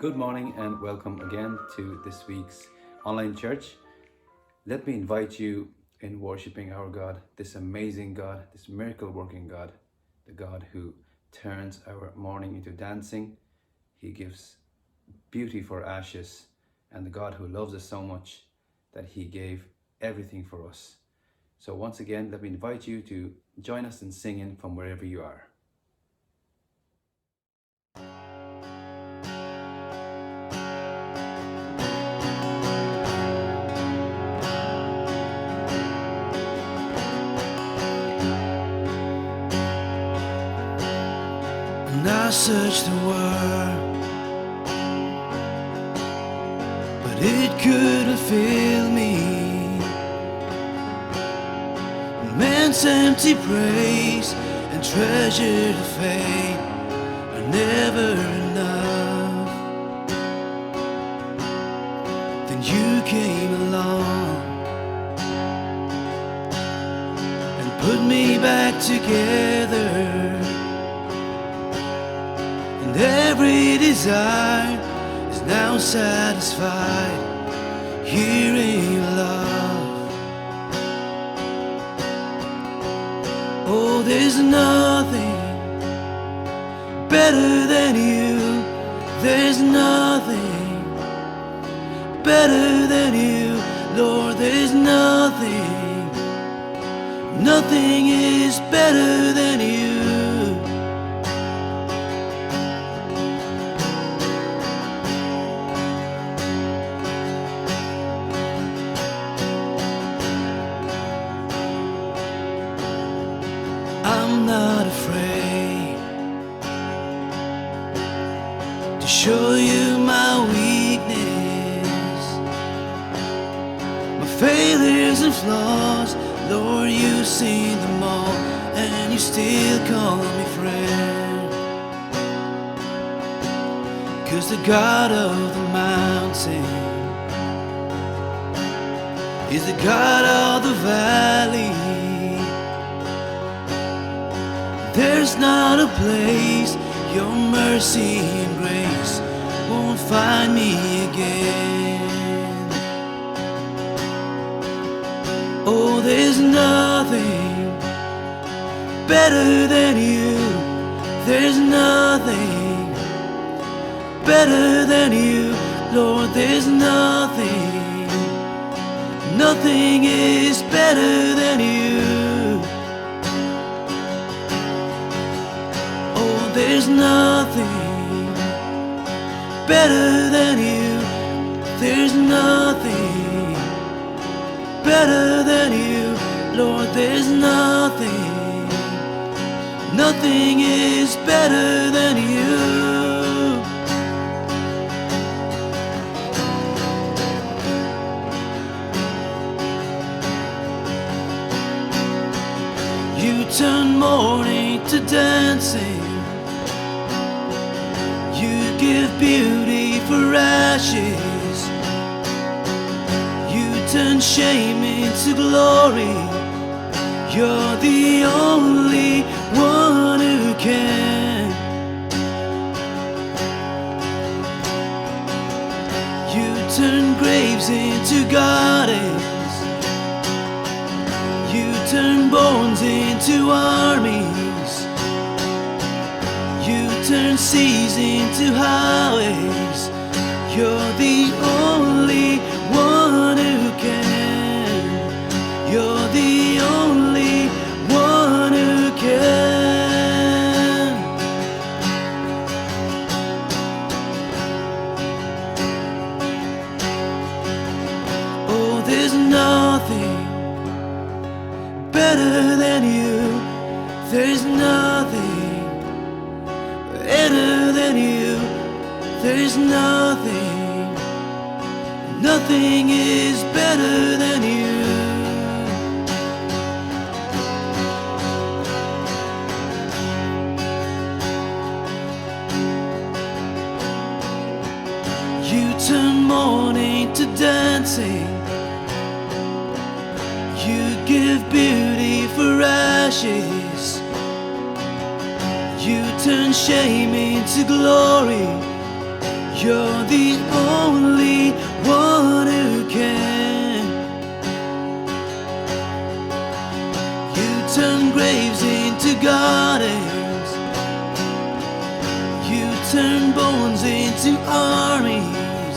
Good morning and welcome again to this week's online church. Let me invite you in worshiping our God, this amazing God, this miracle working God, the God who turns our mourning into dancing. He gives beauty for ashes, and the God who loves us so much that He gave everything for us. So once again, let me invite you to join us in singing from wherever you are. And I searched the world, but it couldn't fill me. Man's empty praise and treasured faith are never enough. Then you came along and put me back together. And every desire is now satisfied here in your love. Oh, there's nothing better than you. There's nothing better than you, Lord. There's nothing, nothing is better than you. I'm not afraid to show you my weakness, my failures and flaws. Lord, you've seen them all, and you still call me friend. 'Cause the God of the mountain is the God of the valley. There's not a place your mercy and grace won't find me again. Oh, there's nothing better than you. There's nothing better than you, Lord. There's nothing, nothing is better than you. There's nothing better than you. There's nothing better than you, Lord. There's nothing, nothing is better than you. You turn mourning to dancing. Give beauty for ashes. You turn shame into glory. You're the only one who can. You turn graves into gardens. You turn bones into armies. You turn seas into highways. You're the only one who can. You're the only one who can. Oh, there's nothing better than you. There's nothing better than you. There's nothing, nothing is better than you. You turn mourning to dancing. You give beauty for ashes. You turn shame into glory. You're the only one who can. You turn graves into gardens. You turn bones into armies.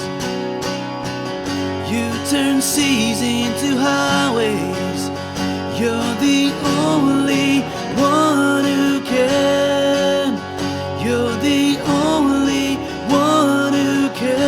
You turn seas into highways. You're the only one who can. You're the only one who can.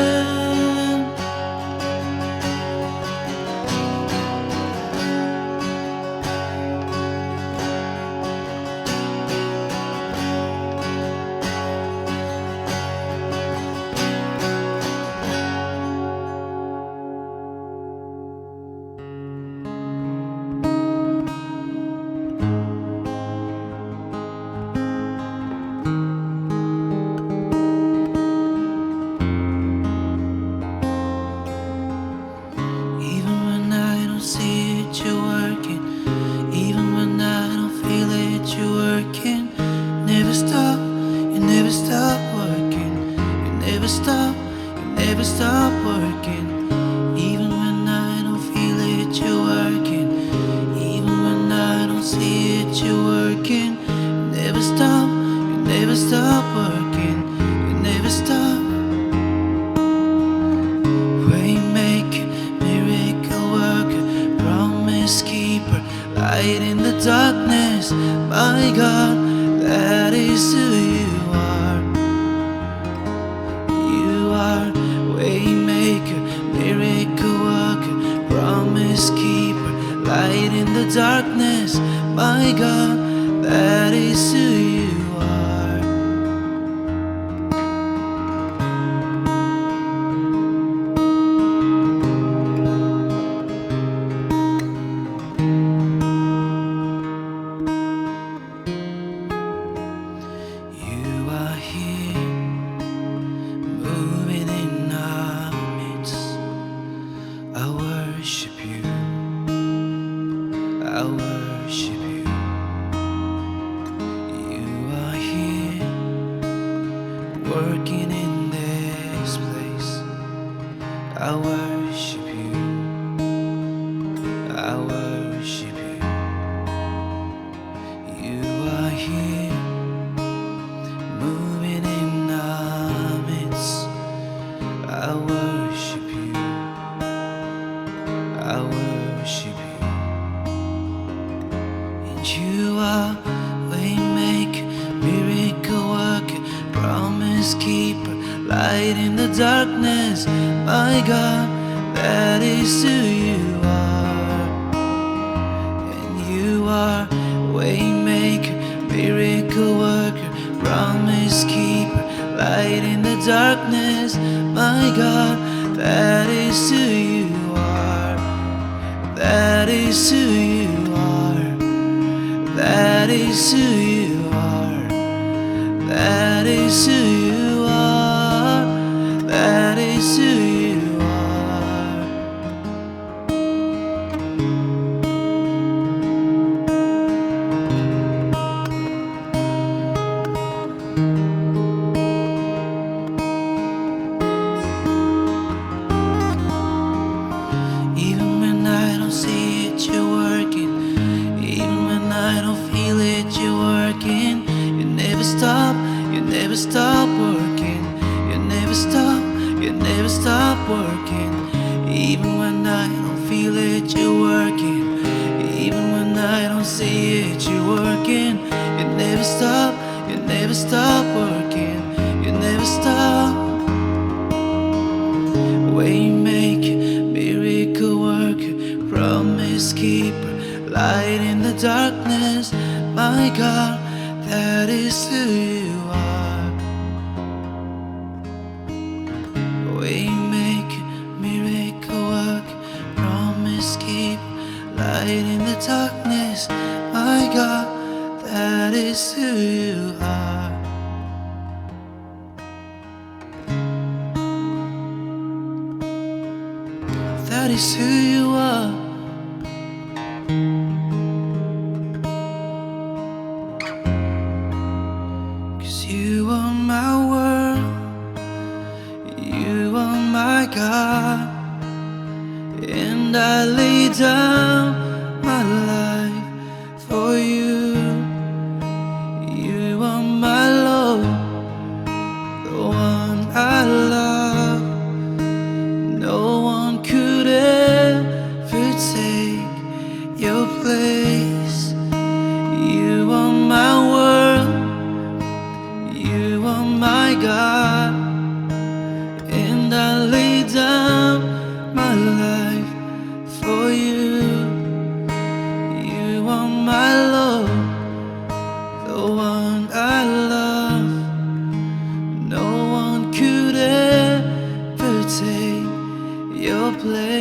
Even when I don't see it, you're working. Even when I don't feel it, you're working. Never stop, you never stop working. You never stop, you never stop working. Even when I don't feel it, you're working. Even when I don't see it, you're working. You never stop, you never stop working. You never stop. Waymaker, miracle worker, promise keeper, light in the darkness. My God, that is who you are. You are waymaker, miracle worker, promise keeper, light in the darkness. My God, that is who you are. You are here, moving in our midst. I worship you, I worship you. You are here, working in this place. I worship you, I worship you. You are here, moving in our midst. I worship you, I worship you. And you are waymaker, miracle worker, promise keeper, light in the darkness. My God, that is who you are. And you are waymaker, miracle worker, promise keeper, light in the darkness. My God, that is who you are. That is who you are. That is who you are. That is who you are. That is who you are. Even when I don't see it, you're working. Even when I don't feel it, you're working. You never stop, you never stop working. You never stop, you never stop working. Even when I don't feel it, you're working. Even when I don't see it, you're working. You never stop, you never stop working. You never stop. Waymaker, miracle worker, promise keeper, light in the darkness. My God, that is who you are. Waymaker, miracle worker, promise keeper, light in the darkness. My God, that is who you are. That is who you are. down my life for you. You are my Lord, the one I love. No one could ever take your place. You are my world, you are my God, and I lay down my life for you. You are my Lord, the one I love. No one could ever take your place.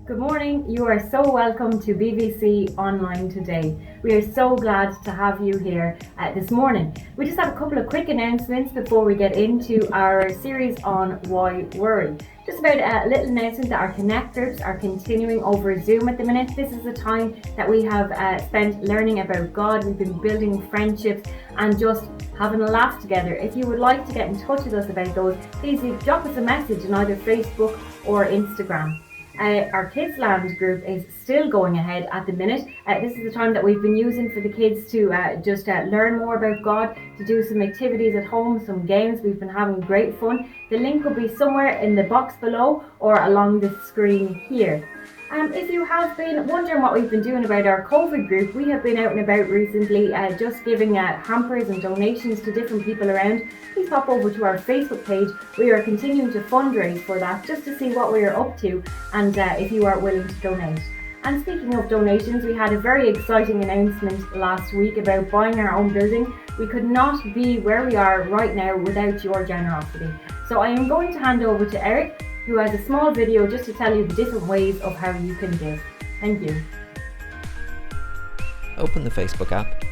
Good morning, you are so welcome to BVC Online today. We are so glad to have you here this morning. We just have a couple of quick announcements before we get into our series on Why Worry. Just about a little announcement that our Connect groups are continuing over Zoom at the minute. This is a time that we have spent learning about God. We've been building friendships and just having a laugh together. If you would like to get in touch with us about those, please drop us a message on either Facebook or Instagram. Our Kids Land group is still going ahead at the minute. This is the time that we've been using for the kids to just learn more about God, to do some activities at home, some games. We've been having great fun. The link will be somewhere in the box below or along the screen here. If you have been wondering what we've been doing about our COVID group, we have been out and about recently just giving hampers and donations to different people around. Please pop over to our Facebook page. We are continuing to fundraise for that just to see what we are up to and if you are willing to donate. And speaking of donations, we had a very exciting announcement last week about buying our own building. We could not be where we are right now without your generosity. So I am going to hand over to Eric, who has a small video just to tell you the different ways of how you can give. Thank you. Open the Facebook app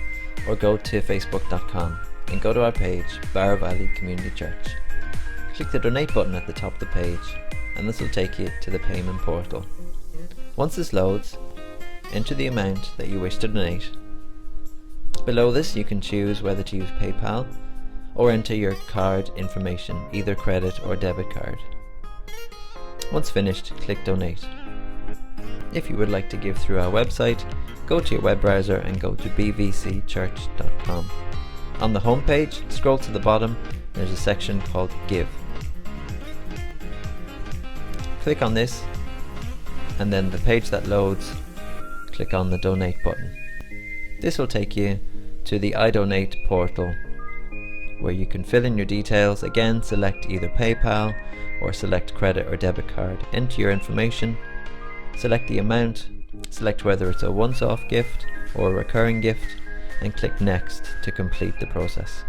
or go to facebook.com and go to our page, Barrow Valley Community Church. Click the donate button at the top of the page and this will take you to the payment portal. Once this loads, enter the amount that you wish to donate. Below this you can choose whether to use PayPal or enter your card information, either credit or debit card. Once finished, click donate. If you would like to give through our website, go to your web browser and go to bvcchurch.com. On the home page, scroll to the bottom, there's a section called Give. Click on this, and then the page that loads, click on the donate button. This will take you to the I Donate portal, where you can fill in your details. Again, select either PayPal or select credit or debit card. Enter your information, select the amount, select whether it's a once-off gift or a recurring gift, and click next to complete the process.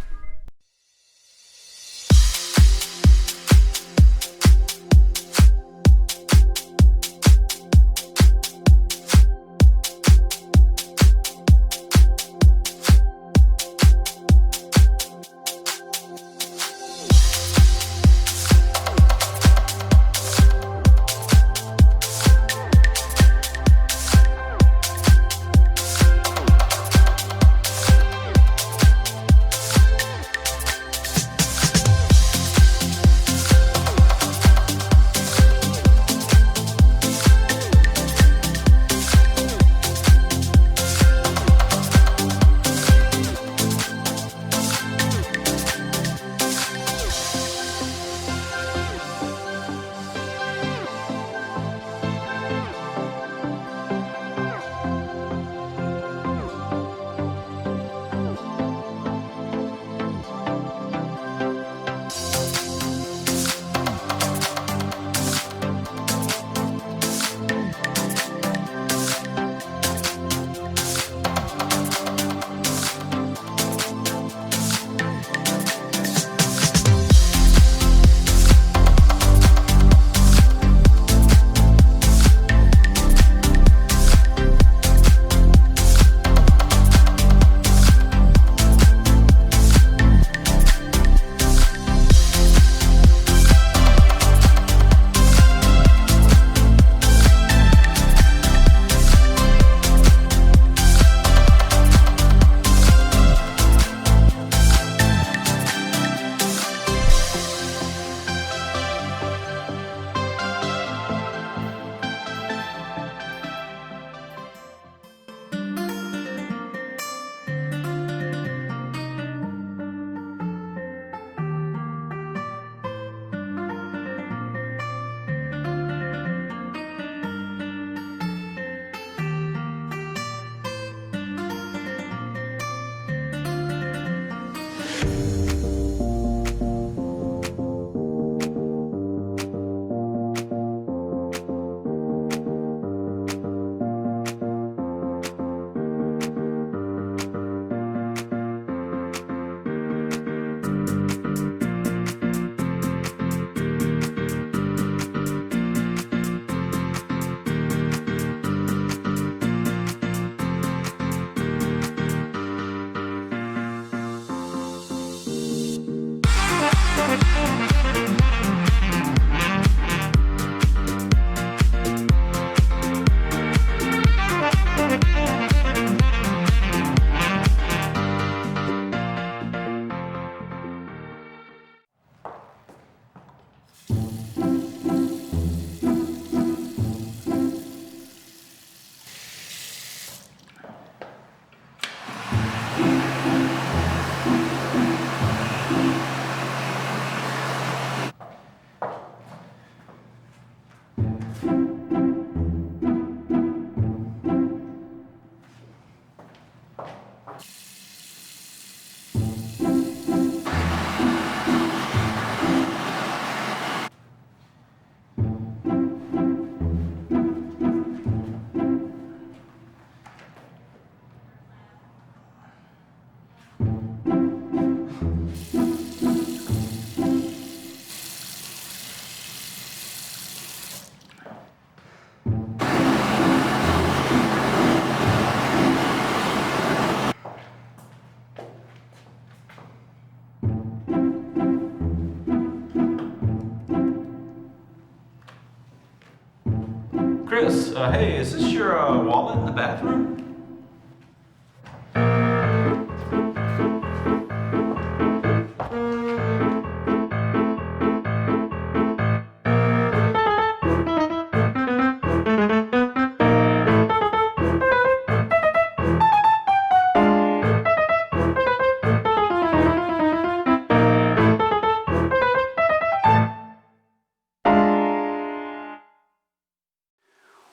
Chris, hey, is this your wallet in the bathroom?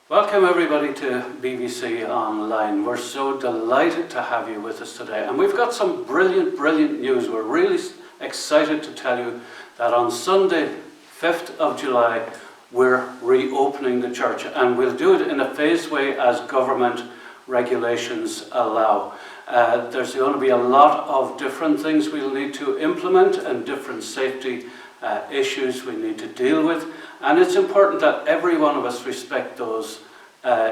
Welcome everybody to BVC Online. We're so delighted to have you with us today, and we've got some brilliant news. We're really excited to tell you that on Sunday 5th of July we're reopening the church, and we'll do it in a phased way as government regulations allow. There's going to be a lot of different things we'll need to implement and different safety issues we need to deal with, and it's important that every one of us respect those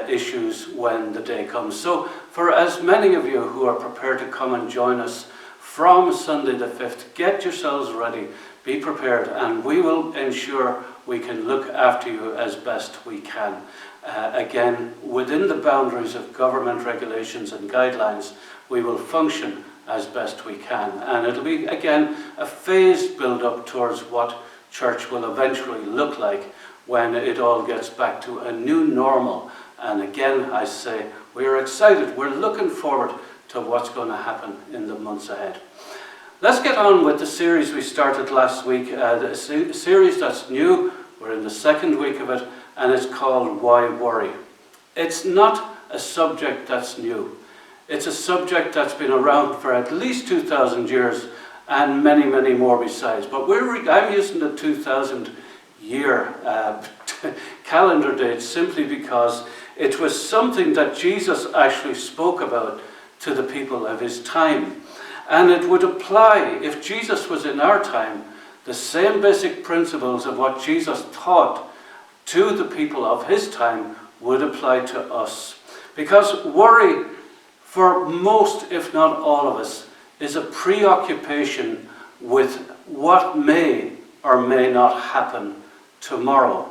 issues when the day comes. So for as many of you who are prepared to come and join us from Sunday the 5th, get yourselves ready, be prepared, and we will ensure we can look after you as best we can. Again, within the boundaries of government regulations and guidelines, we will function as best we can. And it'll be, again, a phased build-up towards what church will eventually look like when it all gets back to a new normal. And again, I say, we're excited. We're looking forward to what's going to happen in the months ahead. Let's get on with the series we started last week. The series that's new. We're in the second week of it, and it's called Why Worry? It's not a subject that's new. It's a subject that's been around for at least 2,000 years and many more besides. But I'm using the 2,000 year calendar date simply because it was something that Jesus actually spoke about to the people of his time. And it would apply, if Jesus was in our time, the same basic principles of what Jesus taught to the people of his time would apply to us. Because worry, for most, if not all of us, is a preoccupation with what may or may not happen tomorrow.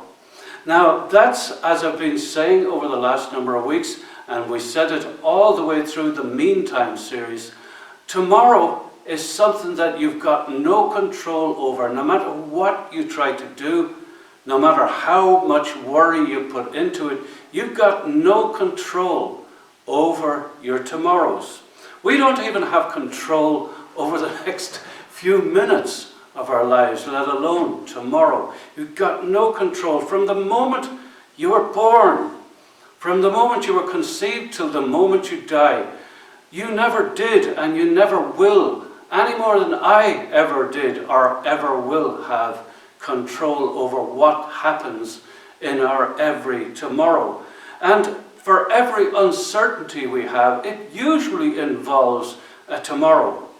Now, that's, as I've been saying over the last number of weeks, and we said it all the way through the Meantime series, tomorrow is something that you've got no control over. No matter what you try to do, no matter how much worry you put into it, you've got no control over your tomorrows. We don't even have control over the next few minutes of our lives, let alone tomorrow. You've got no control from the moment you were born, from the moment you were conceived till the moment you die. You never did, and you never will, any more than I ever did or ever will have control over what happens in our every tomorrow. And for every uncertainty we have, it usually involves a tomorrow.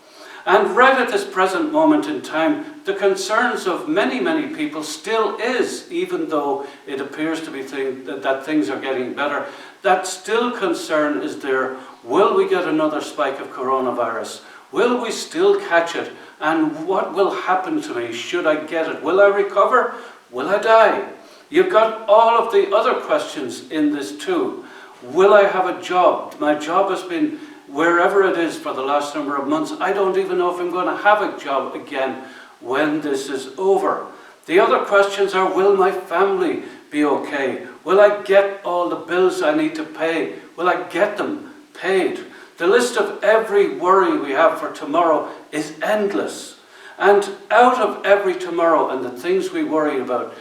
And right at this present moment in time, the concerns of many people still is, even though it appears to be that things are getting better, that still concern is there. Will we get another spike of coronavirus? Will we still catch it? And what will happen to me should I get it? Will I recover? Will I die? You've got all of the other questions in this too. Will I have a job? My job has been wherever it is for the last number of months. I don't even know if I'm going to have a job again when this is over. The other questions are, will my family be okay? Will I get all the bills I need to pay? Will I get them paid? The list of every worry we have for tomorrow is endless. And out of every tomorrow and the things we worry about,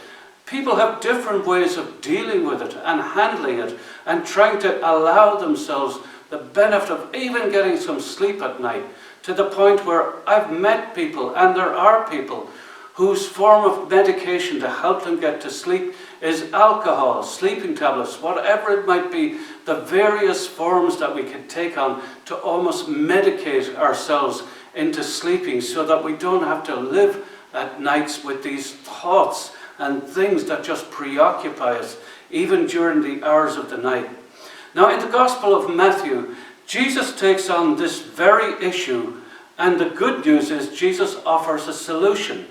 people have different ways of dealing with it and handling it and trying to allow themselves the benefit of even getting some sleep at night, to the point where I've met people, and there are people, whose form of medication to help them get to sleep is alcohol, sleeping tablets, whatever it might be, the various forms that we can take on to almost medicate ourselves into sleeping so that we don't have to live at nights with these thoughts and things that just preoccupy us, even during the hours of the night. Now, in the Gospel of Matthew, Jesus takes on this very issue, and the good news is Jesus offers a solution.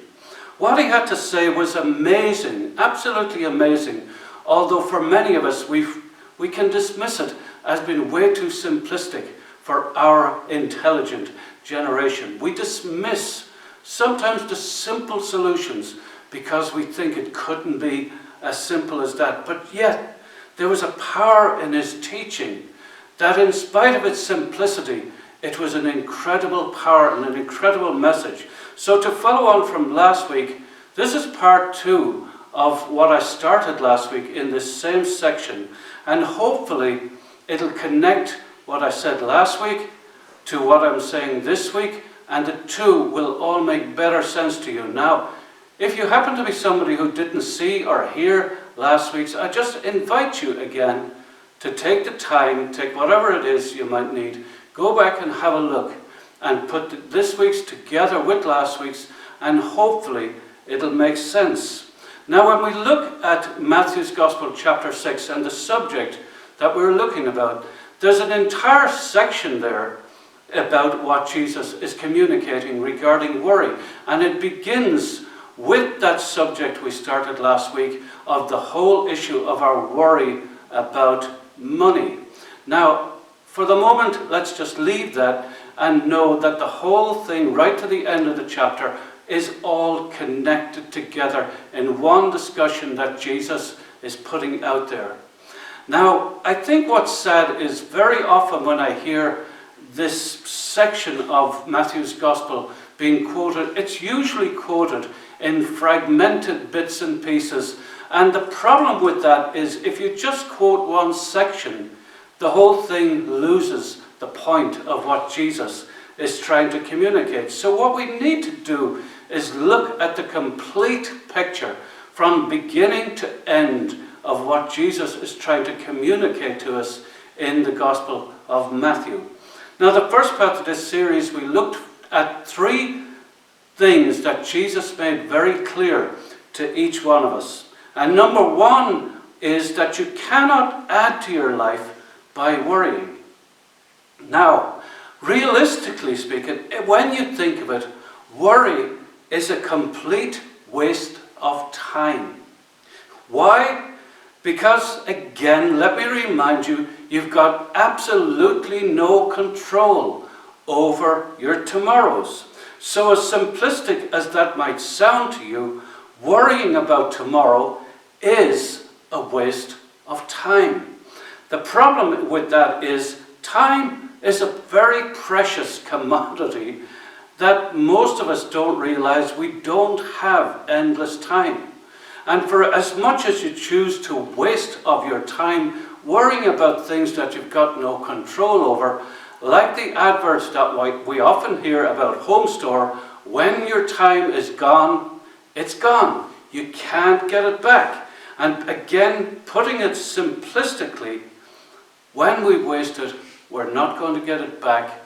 What he had to say was amazing, absolutely amazing. although for many of us we can dismiss it as being way too simplistic for our intelligent generation. We dismiss sometimes the simple solutions because we think it couldn't be as simple as that. But yet, there was a power in his teaching that in spite of its simplicity, it was an incredible power and an incredible message. So to follow on from last week, this is part 2 of what I started last week in this same section. And hopefully, it'll connect what I said last week to what I'm saying this week, and the two will all make better sense to you. Now, if you happen to be somebody who didn't see or hear last week's, I just invite you again to take the time, take whatever it is you might need, go back and have a look and put this week's together with last week's, and hopefully it'll make sense. Now, when we look at Matthew's Gospel chapter 6 and the subject that we're looking about, there's an entire section there about what Jesus is communicating regarding worry. And it begins with that subject we started last week of the whole issue of our worry about money. Now, for the moment, let's just leave that and know that the whole thing, right to the end of the chapter, is all connected together in one discussion that Jesus is putting out there. Now, I think what's sad is very often when I hear this section of Matthew's Gospel being quoted, it's usually quoted in fragmented bits and pieces. And the problem with that is if you just quote one section, the whole thing loses the point of what Jesus is trying to communicate. So what we need to do is look at the complete picture from beginning to end of what Jesus is trying to communicate to us in the Gospel of Matthew. Now, the first part of this series, we looked at 3 things that Jesus made very clear to each one of us. And number 1 is that you cannot add to your life by worrying. Now, realistically speaking, when you think of it, worry is a complete waste of time. Why? Because, again, let me remind you, you've got absolutely no control over your tomorrows. So as simplistic as that might sound to you, worrying about tomorrow is a waste of time. The problem with that is time is a very precious commodity that most of us don't realize we don't have endless time. And for as much as you choose to waste of your time worrying about things that you've got no control over, like the adverts that we often hear about Home Store, when your time is gone, it's gone. You can't get it back. And again, putting it simplistically, when we waste it, we're not going to get it back.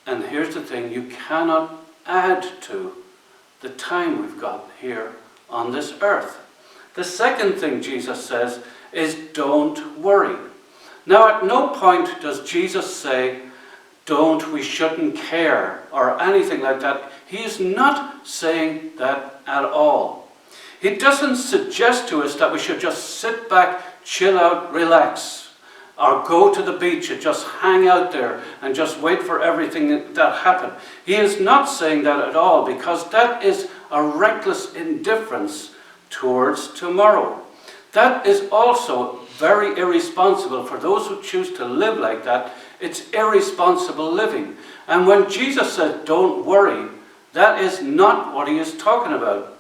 And here's the thing, you cannot add to the time we've got here on this earth. The second thing Jesus says is don't worry. Now, at no point does Jesus say, we shouldn't care or anything like that. He is not saying that at all. He doesn't suggest to us that we should just sit back, chill out, relax, or go to the beach and just hang out there and just wait for everything that happened. He is not saying that at all, because that is a reckless indifference towards tomorrow. That is also very irresponsible for those who choose to live like that. It's irresponsible living. And when Jesus said, don't worry, that is not what he is talking about.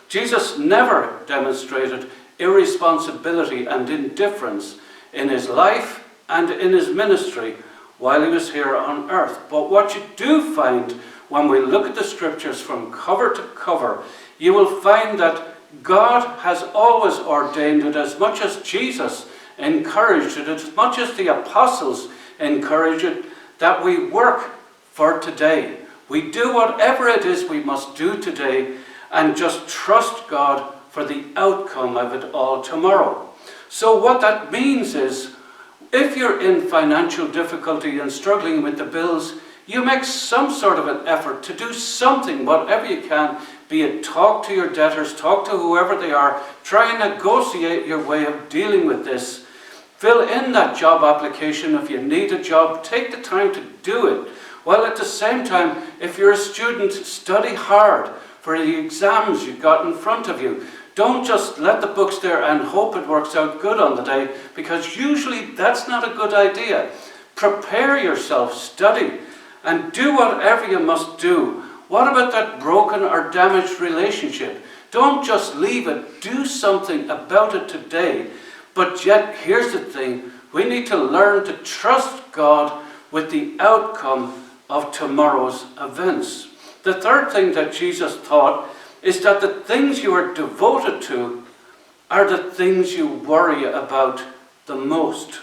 Jesus never demonstrated irresponsibility and indifference in his life and in his ministry while he was here on earth. But what you do find when we look at the scriptures from cover to cover, you will find that God has always ordained it, as much as Jesus encouraged it, as much as the apostles encouraged it, that we work for today. We do whatever it is we must do today and just trust God for the outcome of it all tomorrow. So what that means is, if you're in financial difficulty and struggling with the bills, you make some sort of an effort to do something, whatever you can, be it talk to your debtors, talk to whoever they are, try and negotiate your way of dealing with this. Fill in that job application if you need a job. Take the time to do it. While at the same time, if you're a student, study hard for the exams you've got in front of you. Don't just let the books there and hope it works out good on the day, because usually that's not a good idea. Prepare yourself, study, and do whatever you must do. What about that broken or damaged relationship? Don't just leave it. Do something about it today. But yet, here's the thing. We need to learn to trust God with the outcome of tomorrow's events. The third thing that Jesus taught is that the things you are devoted to are the things you worry about the most.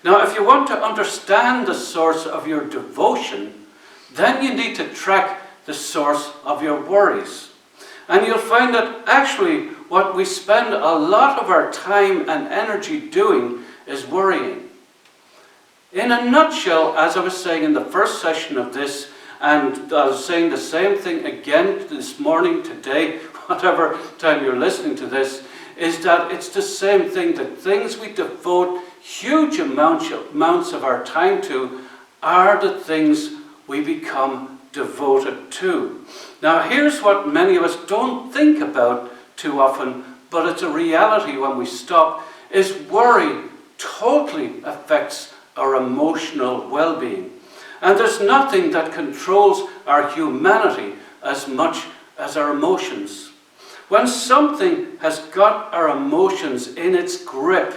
Now, if you want to understand the source of your devotion, then you need to track the source of your worries. And you'll find that actually what we spend a lot of our time and energy doing is worrying. In a nutshell, as I was saying in the first session of this, and I was saying the same thing again this morning, today, whatever time you're listening to this, is that it's the same thing. The things we devote huge amounts of our time to are the things we become devoted to. Now, here's what many of us don't think about too often, but it's a reality when we stop, is worry totally affects our emotional well-being. And there's nothing that controls our humanity as much as our emotions. When something has got our emotions in its grip,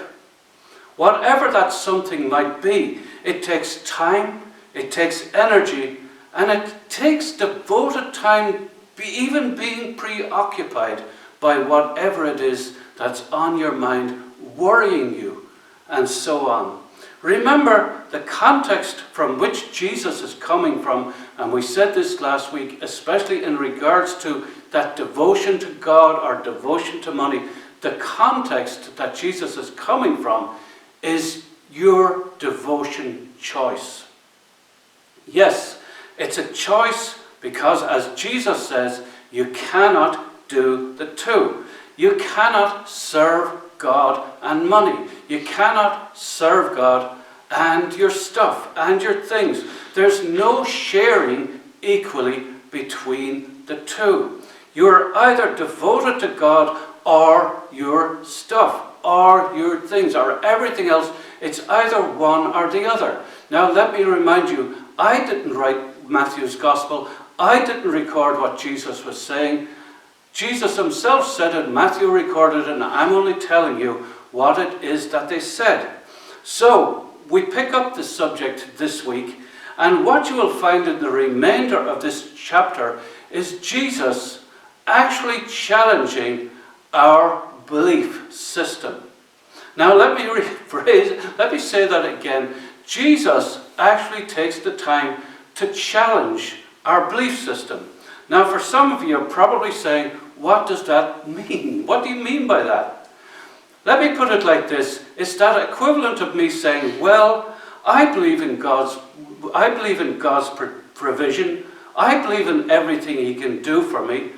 whatever that something might be, it takes time, it takes energy, and it takes devoted time, even being preoccupied by whatever it is that's on your mind, worrying you, and so on. Remember the context from which Jesus is coming from, and we said this last week, especially in regards to that devotion to God or devotion to money. The context that Jesus is coming from is your devotion choice. Yes, it's a choice because, as Jesus says, you cannot do the two. You cannot serve God and money. You cannot serve God and your stuff and your things. There's no sharing equally between the two. You're either devoted to God or your stuff or your things or everything else. It's either one or the other. Now let me remind you, I didn't write Matthew's Gospel. I didn't record what Jesus was saying. Jesus himself said it, Matthew recorded it, and I'm only telling you what it is that they said. So, we pick up the subject this week, and what you will find in the remainder of this chapter is Jesus actually challenging our belief system. Now, let me say that again. Jesus actually takes the time to challenge our belief system. Now, for some of you are probably saying, what does that mean? What do you mean by that? Let me put it like this. It's that equivalent of me saying, well, I believe in God's provision. I believe in everything He can do for me.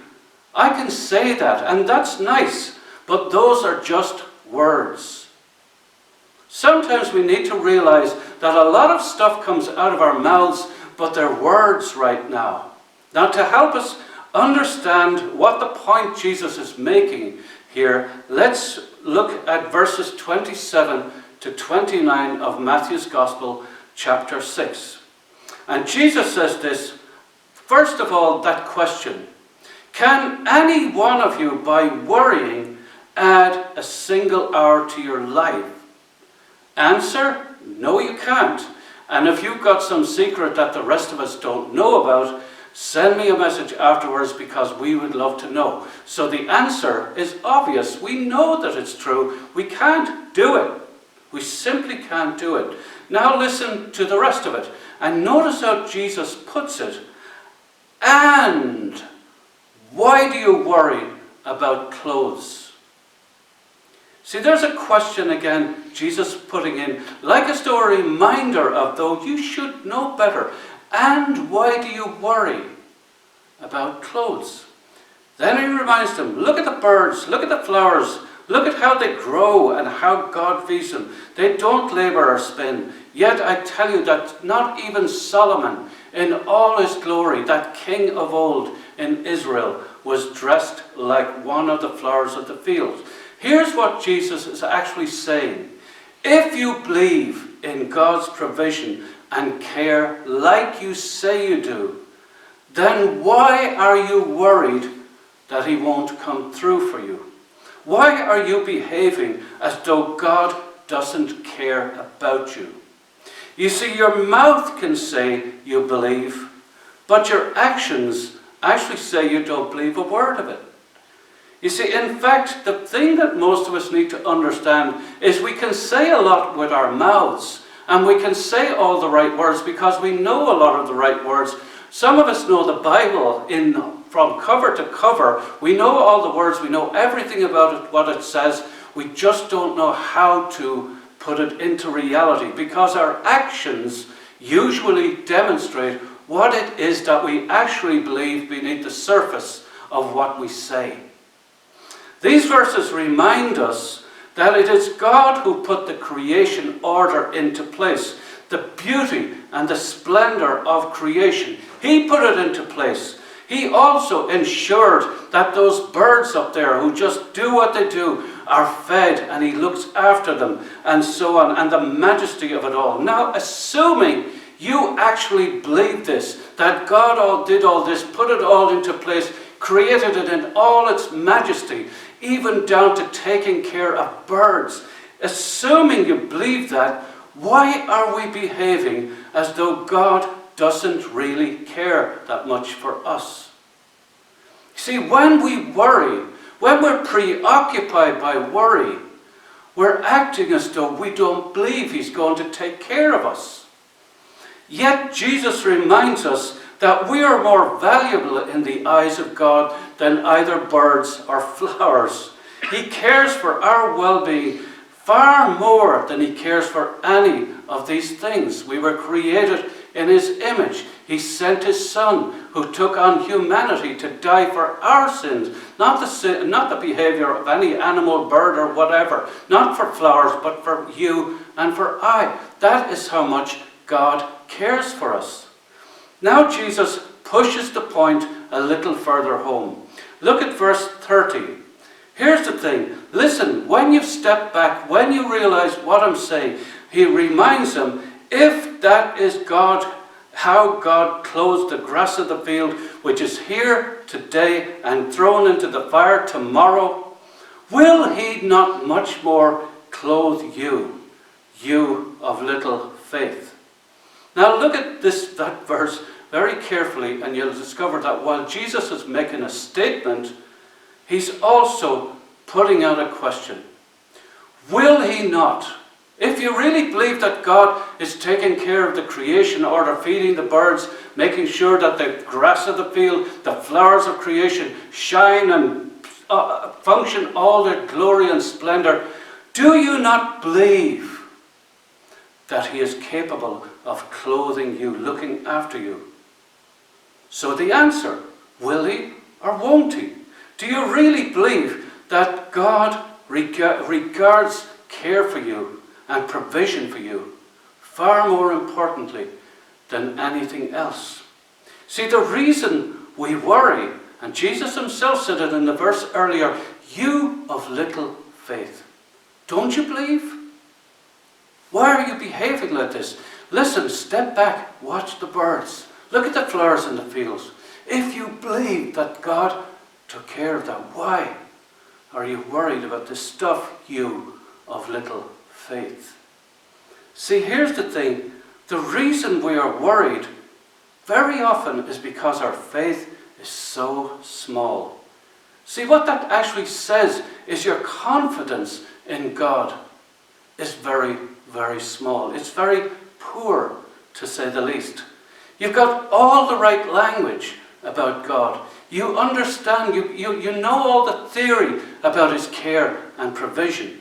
I can say that, and that's nice, but those are just words. Sometimes we need to realize that a lot of stuff comes out of our mouths, but they're words right now. Now, to help us understand what the point Jesus is making here, let's look at verses 27 to 29 of Matthew's Gospel, chapter 6. And Jesus says this, first of all, that question, can any one of you, by worrying, add a single hour to your life? Answer, no you can't. And if you've got some secret that the rest of us don't know about, send me a message afterwards because we would love to know. So the answer is obvious. We know that it's true. We can't do it. We simply can't do it. Now listen to the rest of it. And notice how Jesus puts it. And why do you worry about clothes? See, there's a question again, Jesus putting in, like as though a reminder of, though you should know better. And why do you worry about clothes? Then he reminds them, look at the birds, look at the flowers, look at how they grow and how God feeds them. They don't labor or spin. Yet I tell you that not even Solomon, in all his glory, that king of old in Israel, was dressed like one of the flowers of the field. Here's what Jesus is actually saying. If you believe in God's provision and care like you say you do, then why are you worried that he won't come through for you? Why are you behaving as though God doesn't care about you? You see, your mouth can say you believe, but your actions actually say you don't believe a word of it. You see, in fact, the thing that most of us need to understand is we can say a lot with our mouths, and we can say all the right words because we know a lot of the right words. Some of us know the Bible from cover to cover. We know all the words, we know everything about it, what it says. We just don't know how to put it into reality because our actions usually demonstrate what it is that we actually believe beneath the surface of what we say. These verses remind us that it is God who put the creation order into place. The beauty and the splendor of creation. He put it into place. He also ensured that those birds up there who just do what they do are fed, and he looks after them and so on, and the majesty of it all. Now, assuming you actually believe this, that God did all this, put it all into place, created it in all its majesty, even down to taking care of birds. Assuming you believe that, why are we behaving as though God doesn't really care that much for us? See, when we worry, when we're preoccupied by worry, we're acting as though we don't believe he's going to take care of us. Yet Jesus reminds us that we are more valuable in the eyes of God than either birds or flowers. He cares for our well-being far more than he cares for any of these things. We were created in his image. He sent his Son, who took on humanity to die for our sins, not the behavior of any animal, bird, or whatever, not for flowers, but for you and for I. That is how much God cares for us. Now Jesus pushes the point a little further home. Look at verse 30. Here's the thing. Listen, when you step back, when you realize what I'm saying, he reminds them, if that is God, how God clothes the grass of the field, which is here today and thrown into the fire tomorrow, will he not much more clothe you, you of little faith? Now look at that verse very carefully, and you'll discover that while Jesus is making a statement, he's also putting out a question. Will he not? If you really believe that God is taking care of the creation order, feeding the birds, making sure that the grass of the field, the flowers of creation shine and function all their glory and splendor, do you not believe that he is capable of clothing you, looking after you? So the answer, will he or won't he? Do you really believe that God regards care for you and provision for you far more importantly than anything else? See, the reason we worry, and Jesus himself said it in the verse earlier, you of little faith. Don't you believe? Why are you behaving like this? Listen, step back, watch the birds. Look at the flowers in the fields. If you believe that God took care of that, why are you worried about the stuff, you of little faith? See, here's the thing. The reason we are worried very often is because our faith is so small. See, what that actually says is your confidence in God is very, very small. It's very poor, to say the least. You've got all the right language about God. You understand, you know all the theory about his care and provision.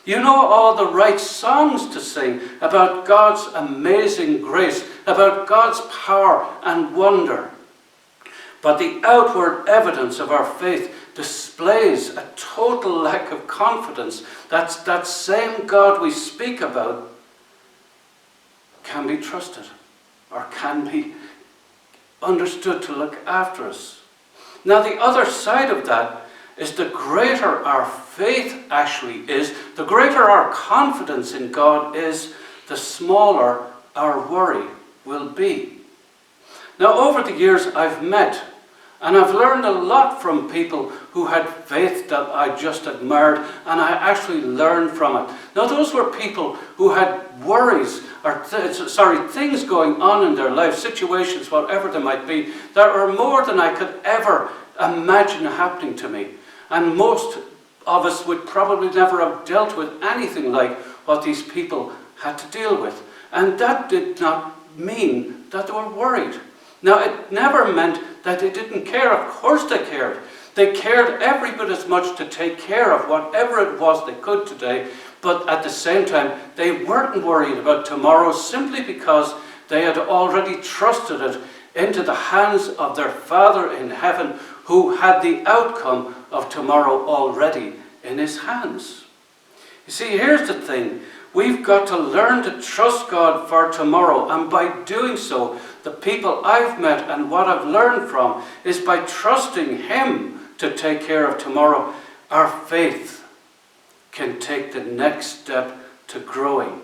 You know all the right songs to sing about God's amazing grace, about God's power and wonder. But the outward evidence of our faith displays a total lack of confidence that that same God we speak about can be trusted or can be understood to look after us. Now the other side of that is the greater our faith actually is, the greater our confidence in God is, the smaller our worry will be. Now over the years I've met and I've learned a lot from people who had faith that I just admired, and I actually learned from it. Now those were people who had worries, or things going on in their life, situations, whatever they might be, that were more than I could ever imagine happening to me. And most of us would probably never have dealt with anything like what these people had to deal with. And that did not mean that they were worried. Now, it never meant that they didn't care. Of course they cared. They cared every bit as much to take care of whatever it was they could today, but at the same time, they weren't worried about tomorrow simply because they had already trusted it into the hands of their Father in heaven, who had the outcome of tomorrow already in his hands. You see, here's the thing. We've got to learn to trust God for tomorrow, and by doing so, the people I've met and what I've learned from is by trusting him to take care of tomorrow, our faith can take the next step to growing.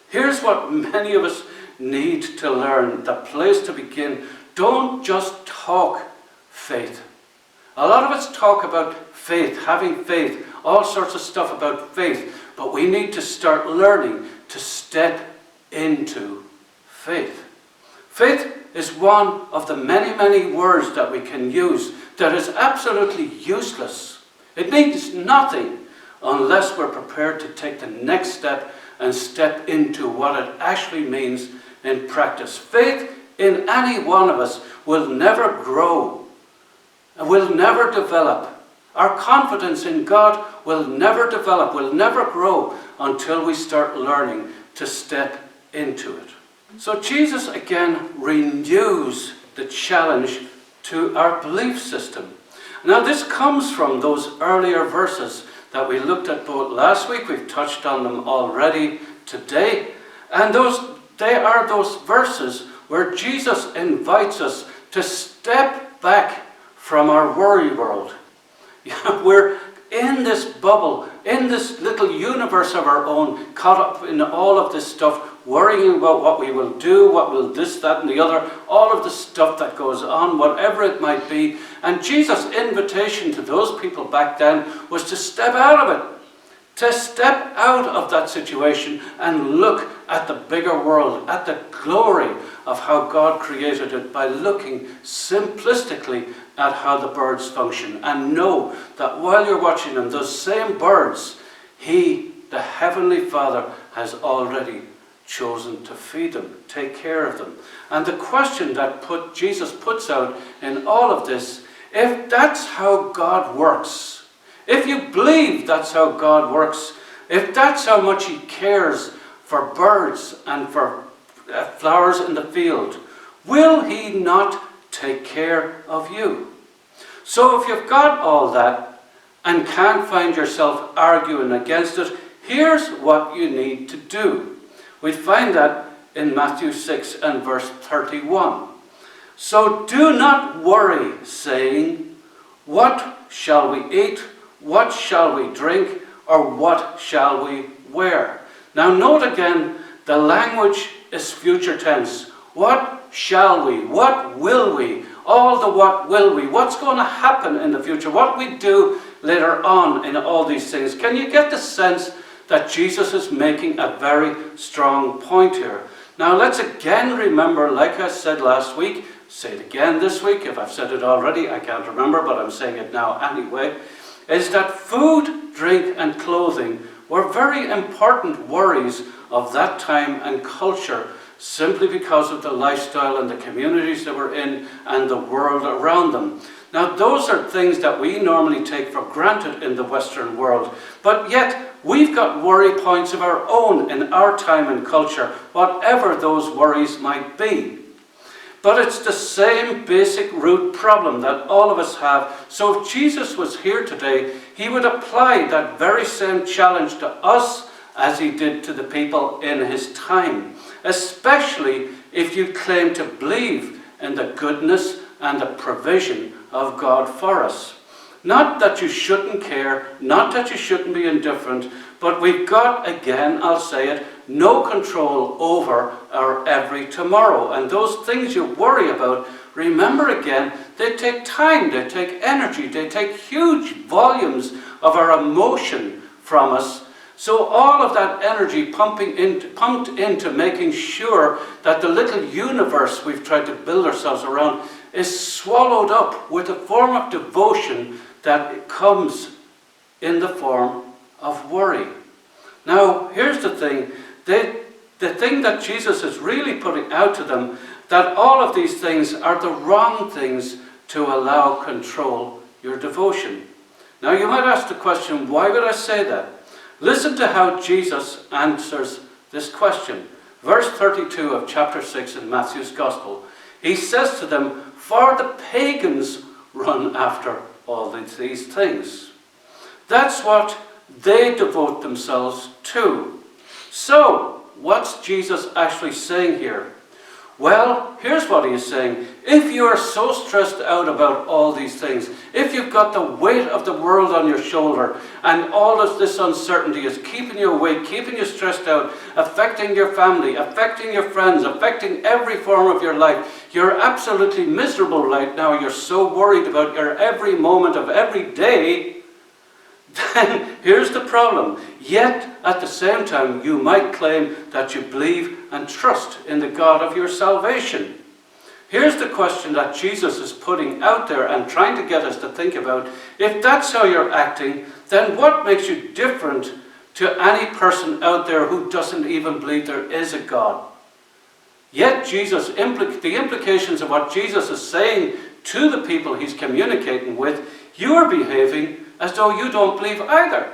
Here's what many of us need to learn, the place to begin. Don't just talk faith. A lot of us talk about faith, having faith, all sorts of stuff about faith, but we need to start learning to step into faith. Faith is one of the many, many words that we can use that is absolutely useless. It means nothing unless we're prepared to take the next step and step into what it actually means in practice. Faith in any one of us will never grow and will never develop. Our confidence in God will never develop, will never grow until we start learning to step into it. So Jesus again renews the challenge to our belief system. Now this comes from those earlier verses that we looked at both last week. We've touched on them already today. And they are those verses where Jesus invites us to step back from our worry world. We're in this bubble, in this little universe of our own, caught up in all of this stuff, worrying about what we will do, what will this, that, and the other, all of the stuff that goes on, whatever it might be. And Jesus' invitation to those people back then was to step out of it, to step out of that situation and look at the bigger world, at the glory of how God created it by looking simplistically at how the birds function, and know that while you're watching them, those same birds, He, the Heavenly Father, has already chosen to feed them, take care of them. And the question that Jesus puts out in all of this, if that's how God works, if you believe that's how God works, if that's how much He cares for birds and for flowers in the field, will He not take care of you? So if you've got all that and can't find yourself arguing against it, here's what you need to do. We find that in Matthew 6 and verse 31. So do not worry, saying, what shall we eat? What shall we drink? Or what shall we wear? Now note again, the language is future tense. What shall we? What will we? All the what will we? What's going to happen in the future? What we do later on in all these things? Can you get the sense that Jesus is making a very strong point here? Now let's again remember, like I said last week, say it again this week. If I've said it already, I can't remember, but I'm saying it now anyway, is that food, drink and clothing were very important worries of that time and culture, simply because of the lifestyle and the communities they were in and the world around them. Now those are things that we normally take for granted in the Western world, but yet we've got worry points of our own in our time and culture, whatever those worries might be. But it's the same basic root problem that all of us have. So if Jesus was here today, he would apply that very same challenge to us as he did to the people in his time. Especially if you claim to believe in the goodness and the provision of God for us. Not that you shouldn't care, not that you shouldn't be indifferent, but we've got, again, I'll say it, no control over our every tomorrow. And those things you worry about, remember again, they take time, they take energy, they take huge volumes of our emotion from us. So all of that energy pumped into making sure that the little universe we've tried to build ourselves around is swallowed up with a form of devotion that comes in the form of worry. Now, here's the thing. The thing that Jesus is really putting out to them, that all of these things are the wrong things to allow control your devotion. Now, you might ask the question, why would I say that? Listen to how Jesus answers this question. Verse 32 of chapter 6 in Matthew's Gospel. He says to them, "For the pagans run after all these things." That's what they devote themselves to. So, what's Jesus actually saying here? Well, here's what he is saying. If you are so stressed out about all these things, if you've got the weight of the world on your shoulder, and all of this uncertainty is keeping you awake, keeping you stressed out, affecting your family, affecting your friends, affecting every form of your life, you're absolutely miserable right now, you're so worried about your every moment of every day, then here's the problem. Yet, at the same time, you might claim that you believe and trust in the God of your salvation. Here's the question that Jesus is putting out there and trying to get us to think about. If that's how you're acting, then what makes you different to any person out there who doesn't even believe there is a God? Yet the implications of what Jesus is saying to the people he's communicating with, you're behaving as though you don't believe either.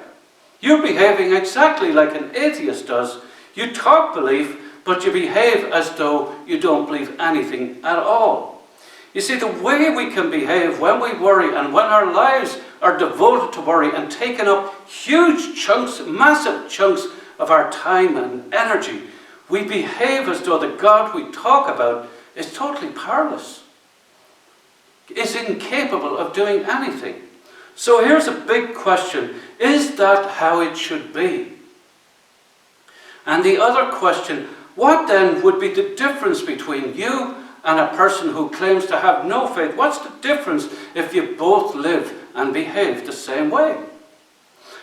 You're behaving exactly like an atheist does. You talk belief, but you behave as though you don't believe anything at all. You see, the way we can behave when we worry and when our lives are devoted to worry and taking up huge chunks, massive chunks of our time and energy, we behave as though the God we talk about is totally powerless, is incapable of doing anything. So here's a big question. Is that how it should be? And the other question, what then would be the difference between you and a person who claims to have no faith? What's the difference if you both live and behave the same way?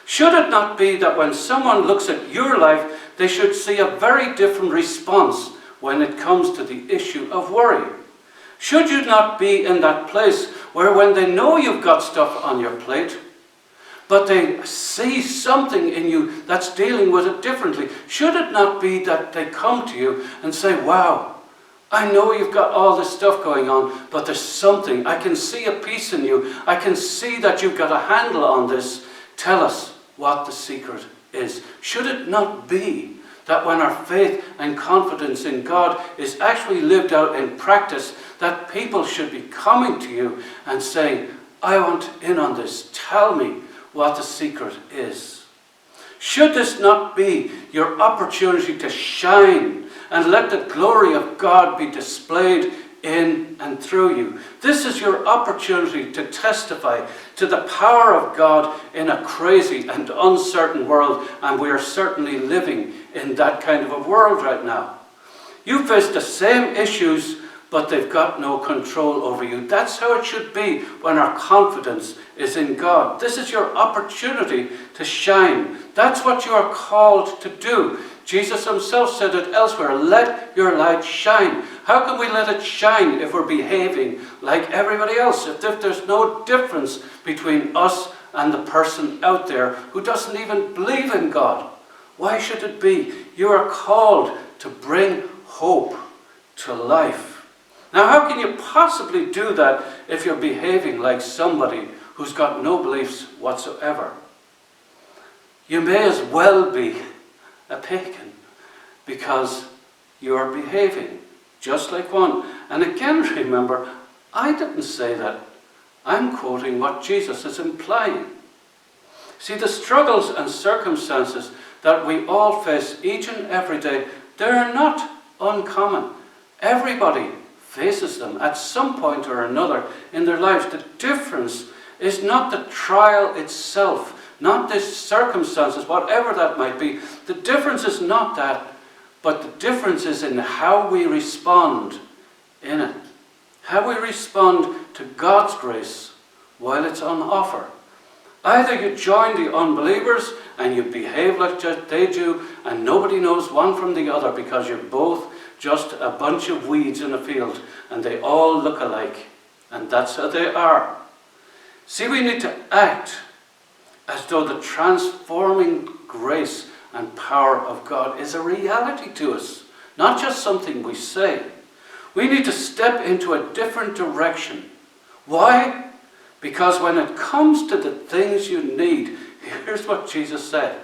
Should it not be that when someone looks at your life, they should see a very different response when it comes to the issue of worry? Should you not be in that place where when they know you've got stuff on your plate, but they see something in you that's dealing with it differently, should it not be that they come to you and say, wow, I know you've got all this stuff going on, but there's something, I can see a peace in you, I can see that you've got a handle on this, tell us what the secret is. Should it not be that when our faith and confidence in God is actually lived out in practice, that people should be coming to you and saying, I want in on this, tell me what the secret is? Should this not be your opportunity to shine and let the glory of God be displayed in and through you? This is your opportunity to testify to the power of God in a crazy and uncertain world, and we are certainly living in that kind of a world right now. You face the same issues, but they've got no control over you. That's how it should be when our confidence is in God. This is your opportunity to shine. That's what you are called to do. Jesus himself said it elsewhere, let your light shine. How can we let it shine if we're behaving like everybody else? If there's no difference between us and the person out there who doesn't even believe in God? Why should it be? You are called to bring hope to life. Now, how can you possibly do that if you're behaving like somebody who's got no beliefs whatsoever? You may as well be a pagan because you are behaving just like one. And again, remember, I didn't say that. I'm quoting what Jesus is implying. See, the struggles and circumstances that we all face each and every day, they're not uncommon. Everybody faces them at some point or another in their lives. The difference is not the trial itself, not the circumstances, whatever that might be. The difference is not that, but the difference is in how we respond in it. How we respond to God's grace while it's on offer. Either you join the unbelievers and you behave like they do, and nobody knows one from the other because you're both just a bunch of weeds in a field and they all look alike, and that's how they are. See, we need to act as though the transforming grace and power of God is a reality to us, not just something we say. We need to step into a different direction. Why? Because when it comes to the things you need, here's what Jesus said.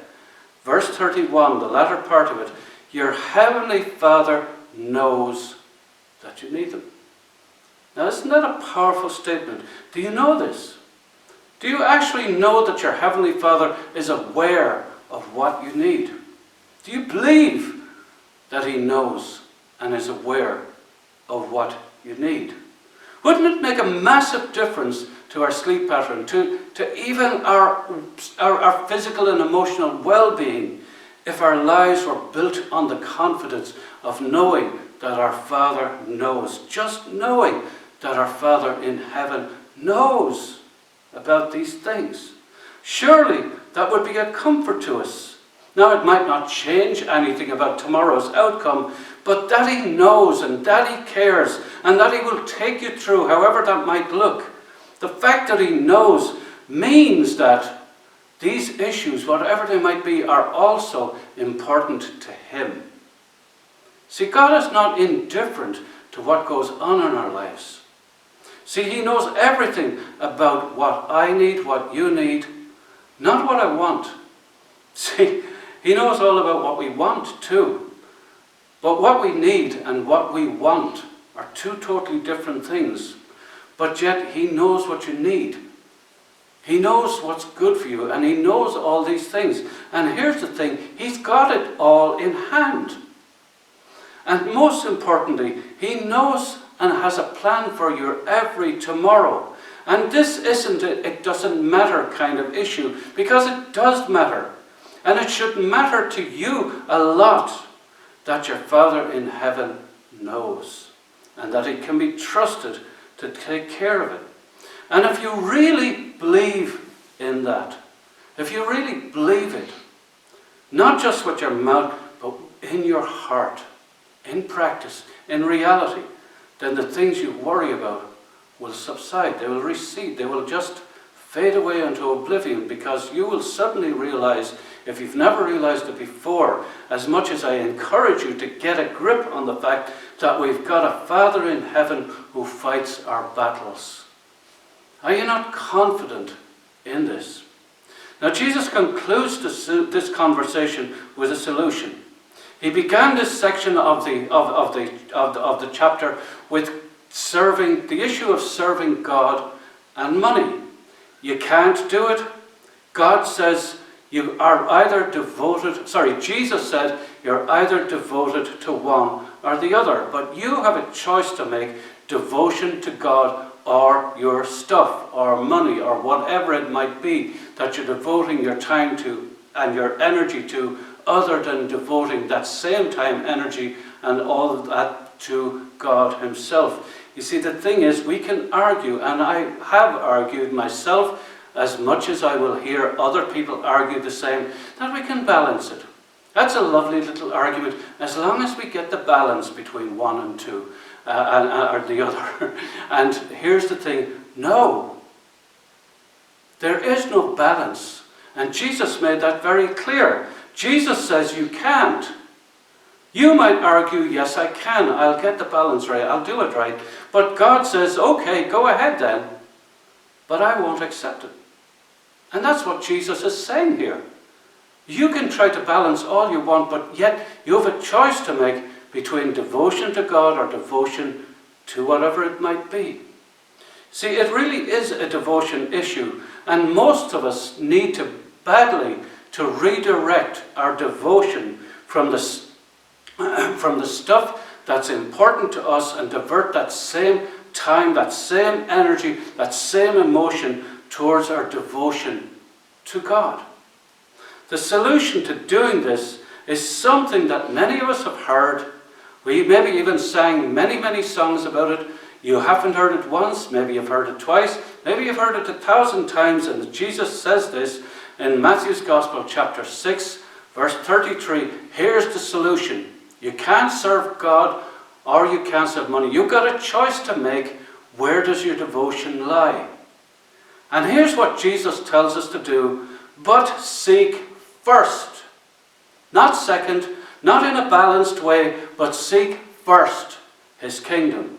Verse 31, the latter part of it, your heavenly Father knows that you need them. Now, isn't that a powerful statement? Do you know this? Do you actually know that your heavenly Father is aware of what you need? Do you believe that he knows and is aware of what you need? Wouldn't it make a massive difference to our sleep pattern, to even our physical and emotional well-being, if our lives were built on the confidence of knowing that our Father knows, just knowing that our Father in heaven knows about these things? Surely that would be a comfort to us. Now, it might not change anything about tomorrow's outcome, but that he knows and that he cares and that he will take you through however that might look. The fact that he knows means that these issues, whatever they might be, are also important to him. See, God is not indifferent to what goes on in our lives. See, he knows everything about what I need, what you need, not what I want. See, he knows all about what we want too. But what we need and what we want are two totally different things. But yet he knows what you need. He knows what's good for you, and he knows all these things. And here's the thing, he's got it all in hand. And most importantly, he knows and has a plan for your every tomorrow. And this isn't it doesn't matter kind of issue, because it does matter. And it should matter to you a lot that your Father in heaven knows, and that he can be trusted to take care of it. And if you really believe in that, if you really believe it, not just with your mouth, but in your heart, in practice, in reality, then the things you worry about will subside, they will recede, they will just fade away into oblivion, because you will suddenly realize, if you've never realized it before, as much as I encourage you to get a grip on the fact that we've got a Father in heaven who fights our battles. Are you not confident in this? Now, Jesus concludes this conversation with a solution. He began this section of the chapter with the issue of serving God and money. You can't do it. God says you are either devoted, Jesus said you're either devoted to one or the other. But you have a choice to make: devotion to God or your stuff or money or whatever it might be that you're devoting your time to and your energy to, other than devoting that same time, energy and all of that to God himself. You see, the thing is, we can argue, and I have argued myself as much as I will hear other people argue the same, that we can balance it. That's a lovely little argument, as long as we get the balance between one and two, or the other. And here's the thing, no. There is no balance. And Jesus made that very clear. Jesus says you can't. You might argue, yes, I can. I'll get the balance right. I'll do it right. But God says, okay, go ahead then. But I won't accept it. And that's what Jesus is saying here. You can try to balance all you want, but yet you have a choice to make between devotion to God or devotion to whatever it might be. See, it really is a devotion issue, and most of us need to badly to redirect our devotion from the stuff that's important to us and divert that same time, that same energy, that same emotion towards our devotion to God. The solution to doing this is something that many of us have heard. We maybe even sang many songs about it. You haven't heard it once, maybe you've heard it twice, maybe you've heard it 1,000 times, and Jesus says this in Matthew's Gospel, chapter 6, verse 33. Here's the solution. You can't serve God or you can't serve money. You've got a choice to make. Where does your devotion lie? And here's what Jesus tells us to do. But seek first. Not second, not in a balanced way, but seek first his kingdom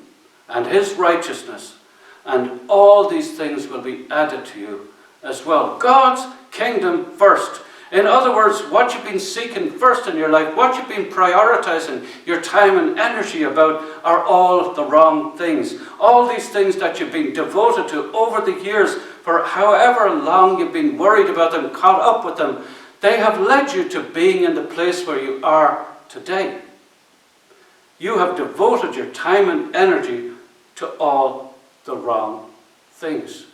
and his righteousness. And all these things will be added to you as well. God's kingdom first. In other words, what you've been seeking first in your life, what you've been prioritizing your time and energy about, are all the wrong things. All these things that you've been devoted to over the years, for however long you've been worried about them, caught up with them, they have led you to being in the place where you are today. You have devoted your time and energy to all the wrong things.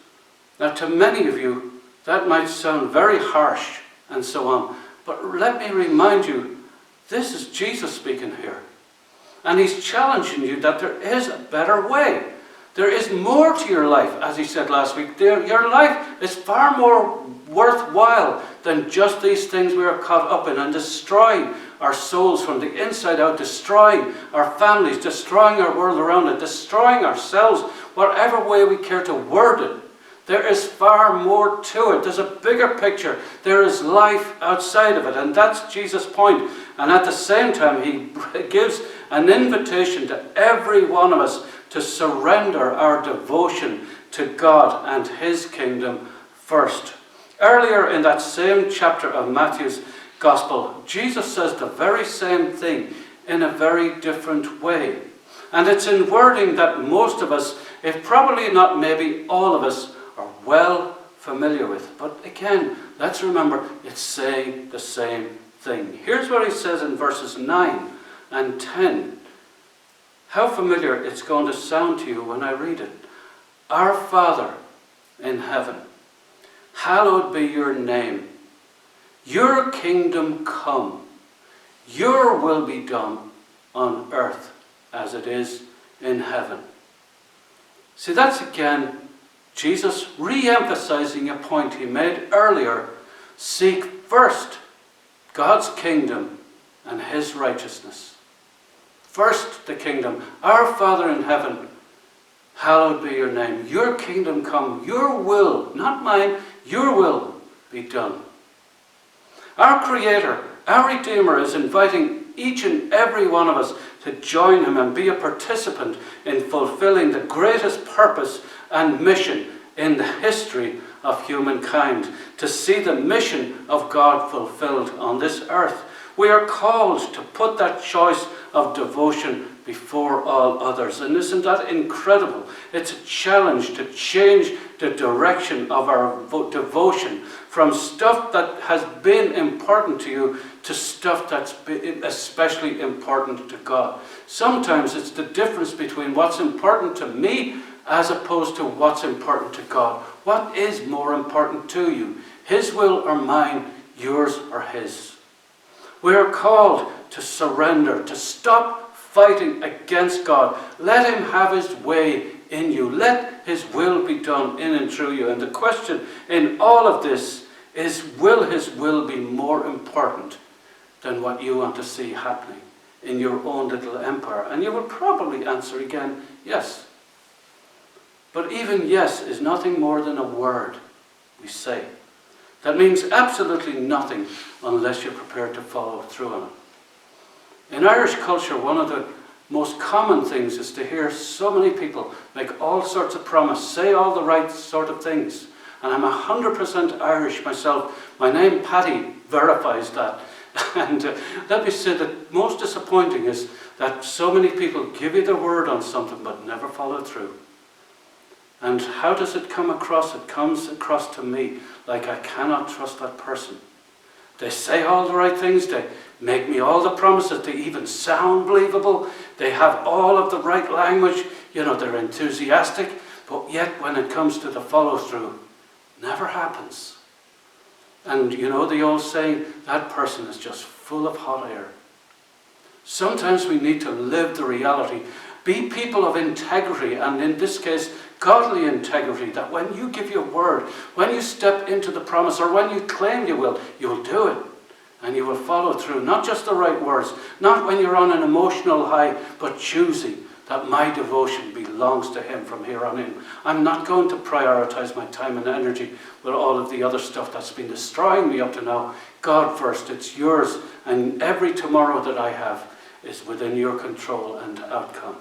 Now, to many of you, that might sound very harsh and so on, but let me remind you, this is Jesus speaking here. And he's challenging you that there is a better way. There is more to your life, as he said last week. Your life is far more worthwhile than just these things we are caught up in and destroying our souls from the inside out, destroying our families, destroying our world around it, destroying ourselves, whatever way we care to word it. There is far more to it. There's a bigger picture. There is life outside of it, and that's Jesus' point. And at the same time, he gives an invitation to every one of us to surrender our devotion to God and his kingdom first. Earlier in that same chapter of Matthew's Gospel, Jesus says the very same thing in a very different way. And it's in wording that most of us, if probably not maybe all of us, are well familiar with. But again, let's remember, it's saying the same thing. Here's what he says in verses 9 and 10. How familiar it's going to sound to you when I read it. Our Father in heaven, hallowed be your name. Your kingdom come. Your will be done on earth as it is in heaven. See, that's again Jesus re-emphasizing a point he made earlier. Seek first God's kingdom and his righteousness. First the kingdom. Our Father in heaven, hallowed be your name. Your kingdom come. Your will, not mine, your will be done. Our Creator, our Redeemer, is inviting each and every one of us to join him and be a participant in fulfilling the greatest purpose and mission in the history of humankind, to see the mission of God fulfilled on this earth. We are called to put that choice of devotion before all others. And isn't that incredible? It's a challenge to change the direction of our devotion from stuff that has been important to you to stuff that's especially important to God. Sometimes it's the difference between what's important to me as opposed to what's important to God. What is more important to you? His will or mine, yours or his? We are called to surrender, to stop fighting against God. Let him have his way in you. Let his will be done in and through you. And the question in all of this is, will his will be more important than what you want to see happening in your own little empire? And you will probably answer again, yes. But even yes is nothing more than a word we say. That means absolutely nothing unless you're prepared to follow through on it. In Irish culture, one of the most common things is to hear so many people make all sorts of promises, say all the right sort of things. And I'm 100% Irish myself. My name, Paddy, verifies that. And let me say that most disappointing is that so many people give you the word on something but never follow through. And how does it come across? It comes across to me like I cannot trust that person. They say all the right things, they make me all the promises, they even sound believable, they have all of the right language, they're enthusiastic, but yet when it comes to the follow-through, never happens. And the old saying, that person is just full of hot air. Sometimes we need to live the reality, be people of integrity, and in this case, godly integrity, that when you give your word, when you step into the promise, or when you claim you'll do it, and you will follow through. Not just the right words, not when you're on an emotional high, but choosing that my devotion belongs to him from here on in. I'm not going to prioritize my time and energy with all of the other stuff that's been destroying me up to now. God first, it's yours, and every tomorrow that I have is within your control and outcome.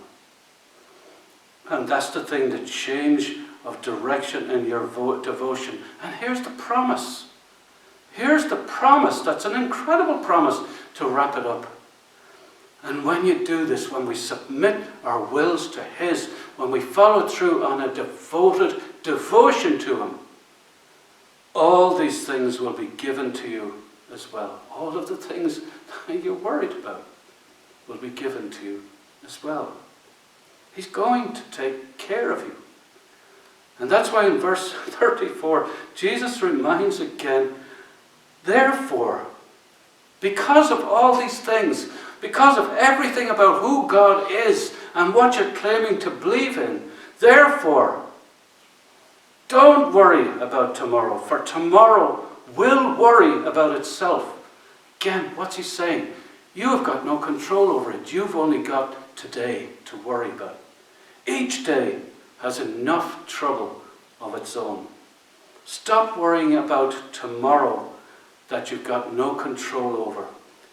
And that's the thing, the change of direction in your devotion. And here's the promise. Here's the promise. That's an incredible promise to wrap it up. And when you do this, when we submit our wills to his, when we follow through on a devoted devotion to him, all these things will be given to you as well. All of the things that you're worried about will be given to you as well. He's going to take care of you. And that's why in verse 34, Jesus reminds again, therefore, because of all these things, because of everything about who God is and what you're claiming to believe in, therefore, don't worry about tomorrow, for tomorrow will worry about itself. Again, what's he saying? You have got no control over it. You've only got today to worry about. Each day has enough trouble of its own. Stop worrying about tomorrow that you've got no control over,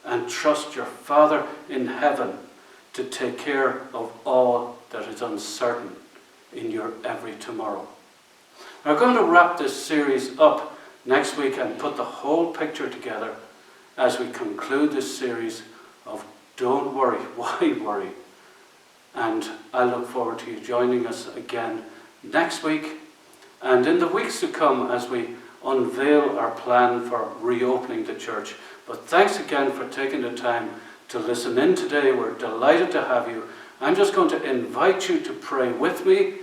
and trust your Father in heaven to take care of all that is uncertain in your every tomorrow. We're going to wrap this series up next week and put the whole picture together as we conclude this series of Don't Worry, Why Worry? And I look forward to you joining us again next week and in the weeks to come as we unveil our plan for reopening the church. But thanks again for taking the time to listen in today. We're delighted to have you. I'm just going to invite you to pray with me,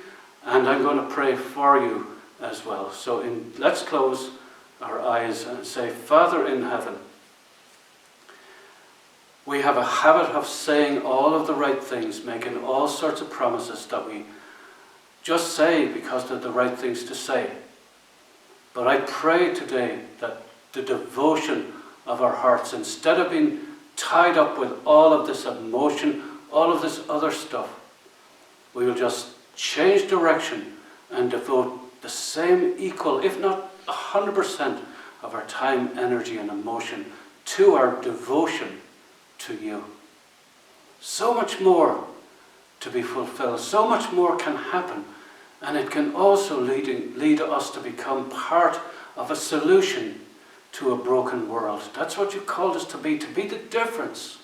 and I'm going to pray for you as well. So let's close our eyes and say, Father in heaven, we have a habit of saying all of the right things, making all sorts of promises that we just say because they're the right things to say. But I pray today that the devotion of our hearts, instead of being tied up with all of this emotion, all of this other stuff, we will just change direction and devote the same equal, if not 100% of our time, energy and emotion to our devotion to you. So much more to be fulfilled, so much more can happen, and it can also lead us to become part of a solution to a broken world. That's what you called us to be the difference.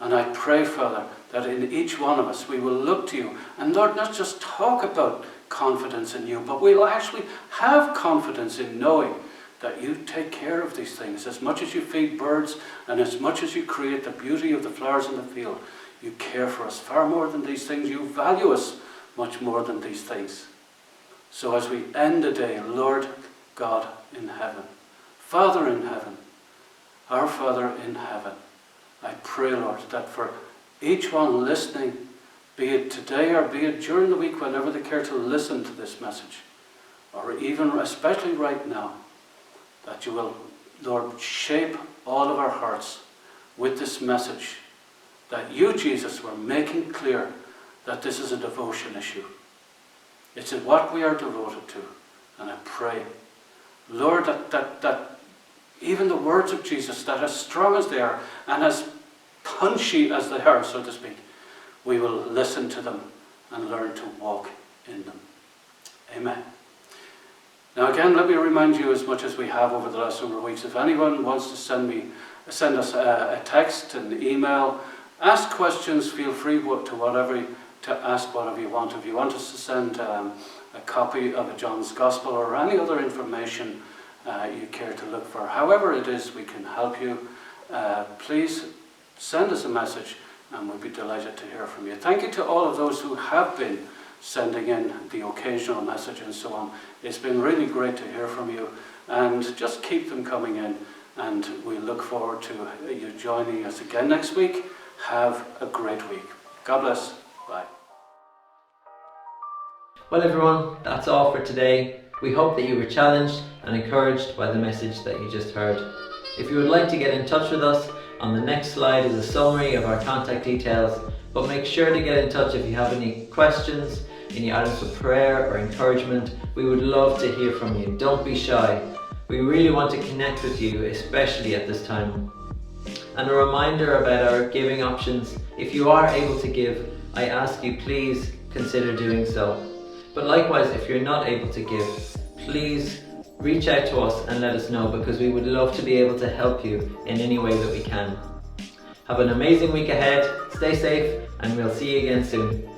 And I pray, Father, that in each one of us we will look to you, and Lord, not just talk about confidence in you, but we'll actually have confidence in knowing that you take care of these things. As much as you feed birds and as much as you create the beauty of the flowers in the field, you care for us far more than these things. You value us much more than these things. So as we end the day, Lord God in heaven, Father in heaven, our Father in heaven, I pray, Lord, that for each one listening, be it today or be it during the week, whenever they care to listen to this message, or even especially right now, that you will, Lord, shape all of our hearts with this message, that you, Jesus, were making clear that this is a devotion issue. It's what we are devoted to. And I pray, Lord, that even the words of Jesus, that as strong as they are and as punchy as they are, so to speak, we will listen to them and learn to walk in them. Amen. Now again, let me remind you, as much as we have over the last number of weeks, if anyone wants to send us a text, an email, ask questions. Feel free to ask whatever you want. If you want us to send a copy of a John's Gospel or any other information you care to look for, however it is we can help you, please send us a message and we'll be delighted to hear from you. Thank you to all of those who have been sending in the occasional message and so on. It's been really great to hear from you, and just keep them coming in, and we look forward to you joining us again next week. Have a great week. God bless. Bye. Well everyone, that's all for today. We hope that you were challenged and encouraged by the message that you just heard. If you would like to get in touch with us, on the next slide is a summary of our contact details, but make sure to get in touch if you have any questions, any items of prayer or encouragement. We would love to hear from you. Don't be shy. We really want to connect with you, especially at this time. And a reminder about our giving options. If you are able to give, I ask you please consider doing so. But likewise, if you're not able to give, please reach out to us and let us know, because we would love to be able to help you in any way that we can. Have an amazing week ahead, stay safe, and we'll see you again soon.